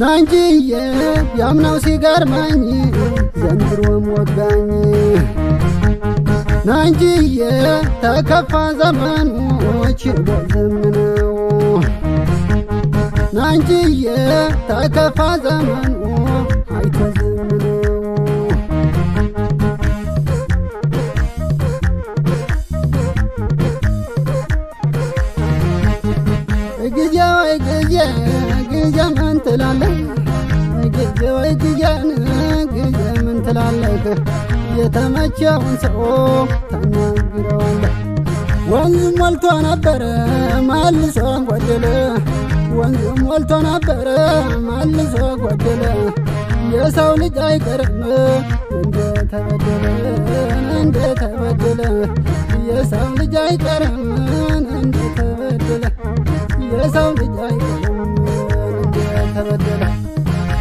ናንጂዬ ያምናው ሲገርመኝ ዘንድሮም ወጋኝ ናንጂዬ ተከፋ ዘመኖች በዘመነው ናንጂዬ ተከፋ ዘመኑ አይቶ ዘመነው ጊዜ ምን ትላለህ ጊዜ ምን ትላለህ የተመቸውን ሰው ተናግረዋለህ ወንዝ ሞልቶ ነበረ መልሶ ጎደለ ወንዝ ሞልቶ ነበረ መልሶ ጎደለ የሰው ልጅ አይቀርም እንደተበደለ የሰው ልጅ አይቀርም እንደተበደለ የሰው ልጅ አይቀርም እንደተበደለ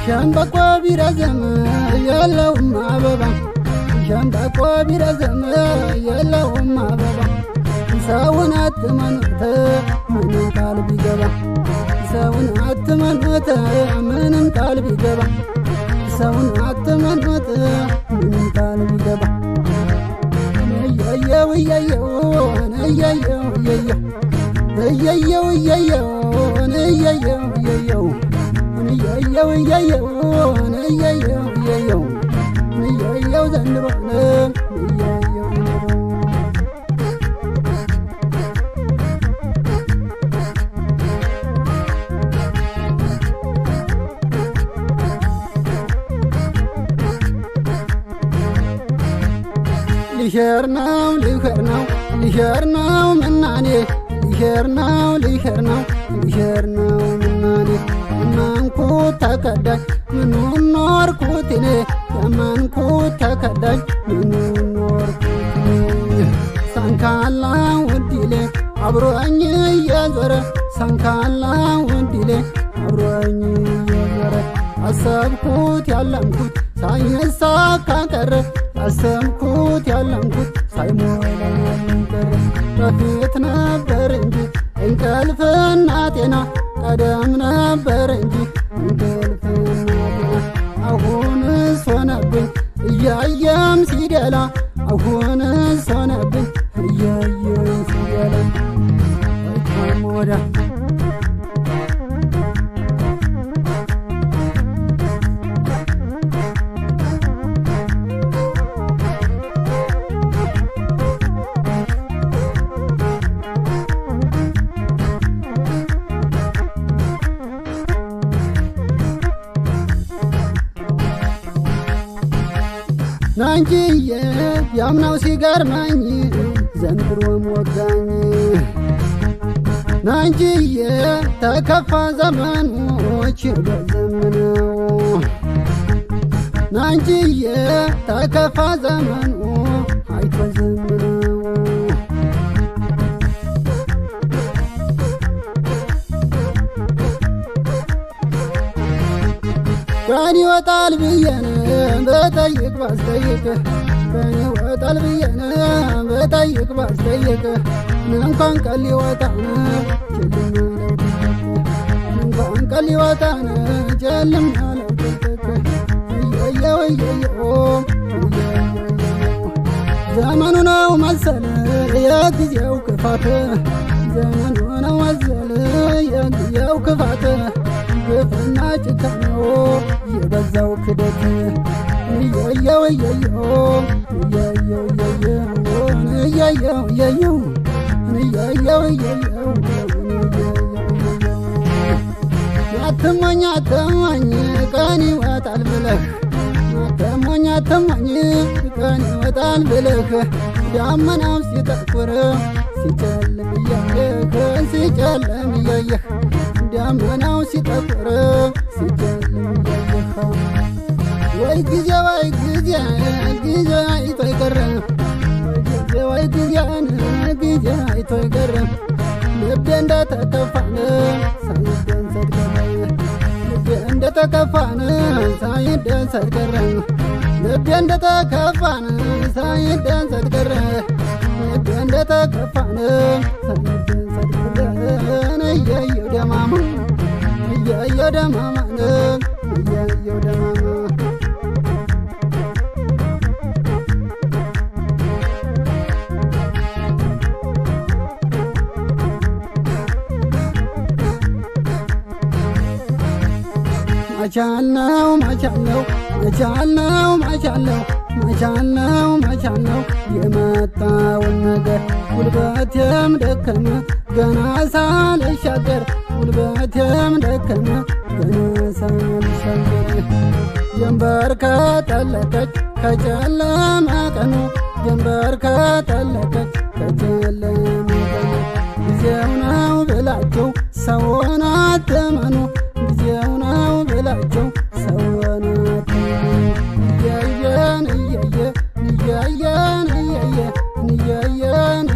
ሸምበቆ ቢረዝም የለውም አበባ ሸምበቆ ቢረዝም የለውም አበባ ሰውን አትመኑት ምንም ቃል ቢገባ ሰውን አትመኑት ምንም ቃል ቢገባ ሰውን አትመኑት ምንም ቃል ቢገባ እየየው እየየው እየየው እየየው እየየው እየየው እየየው እየየው እየየው እየየው እየየው እየየው እየየው ዘንድሮ እየየው ሊሄር ነው ምናኔ ሊሄር ነው ምናኔ ያመንኩት ተከዳኝ ምኑን ኖርኩት እኔ ያመንኩት ተከዳኝ ምኑን ኖርኩት እኔ ሰንካላ ውዲሌ አብሮኝ እየዞረ ሰንካላ ውዲሌ አብሮኝ እየዞረ አሰብኩት ያለምኩት ሳይሳካ ቀረ አሰብኩት ያለምኩት ሳይሞላ ቀረ በፊት ነበር እንጂ እንቅልፍና ጤና ቀደም ነበር እንጂ እንቅልፍና ጤና አሁንስ ሆነብኝ እያየም ሲደላ አሁንስ ሆነብኝ እያየም ሲደላ ወዳ ናንጂዬ ያምናው ሲገርመኝ ዘንድሮም ወጋኝ ናንጂዬ ተከፋ ዘመኖች በዘመነው ናንጂዬ ተከፋ ዘመኑ አይቶ ዘመነው ቀን ይወጣል ብዬን በጠይቅ ባስጠይቅ ቀን ይወጣል ብዬን በጠይቅ ባስጠይቅ እንኳን ቀን ሊወጣን እንኳን ቀን ሊወጣን ጨልም ያለው እየየው እየየው ዘመኑ ነው መሰል የጊዜው ክፋት ዘመኑ ነው መሰል የጊዜው ክፋት ግፍና ጭካኔው የበዛው ክደት እየየው እየየው እየየው እየየው እየየው እየየው እየየው አትሞኝ አትሞኝ ቀን ይወጣል ብለህ አትሞኝ አትሞኝ ቀን ይወጣል ብለህ ዳመናው ሲጠቁር ሲጨልም እያየህ ሲጨልም እያየህ ዳመናው ሲጠቁር አይቶ ይገርም ልቤ እንደተከፋን ሳይደሰት ቀረ ልቤ እንደተከፋን ሳይደሰት ቀረ ልቤ እንደተከፋን ሳይደሰት ቀረ ልቤ እንደተከፋን ሳይደሰት ቀረ እየየው ደማማ እየየው ደማማ እየየው ደማማ ማቻልነው ማቻልነው ማቻልነው ማቻልነው ማቻልነው ማቻልነው የመጣውን ነገር ጉልበቴም ደከመ ገና ሳልሻገር ጉልበቴም ደከመ ገና ሳልሻገር ጀንበር ከጠለቀች ከጨለመ ቀኑ ጀንበር ከጠለቀች ከጨለመ ቀኑ ጊዜው ነው ብላችሁ ሰውን አትመኑ ጊዜው ነው ብላችሁ ሰውን አትመኑ እያየን እያየ እያየን እያየ እያየን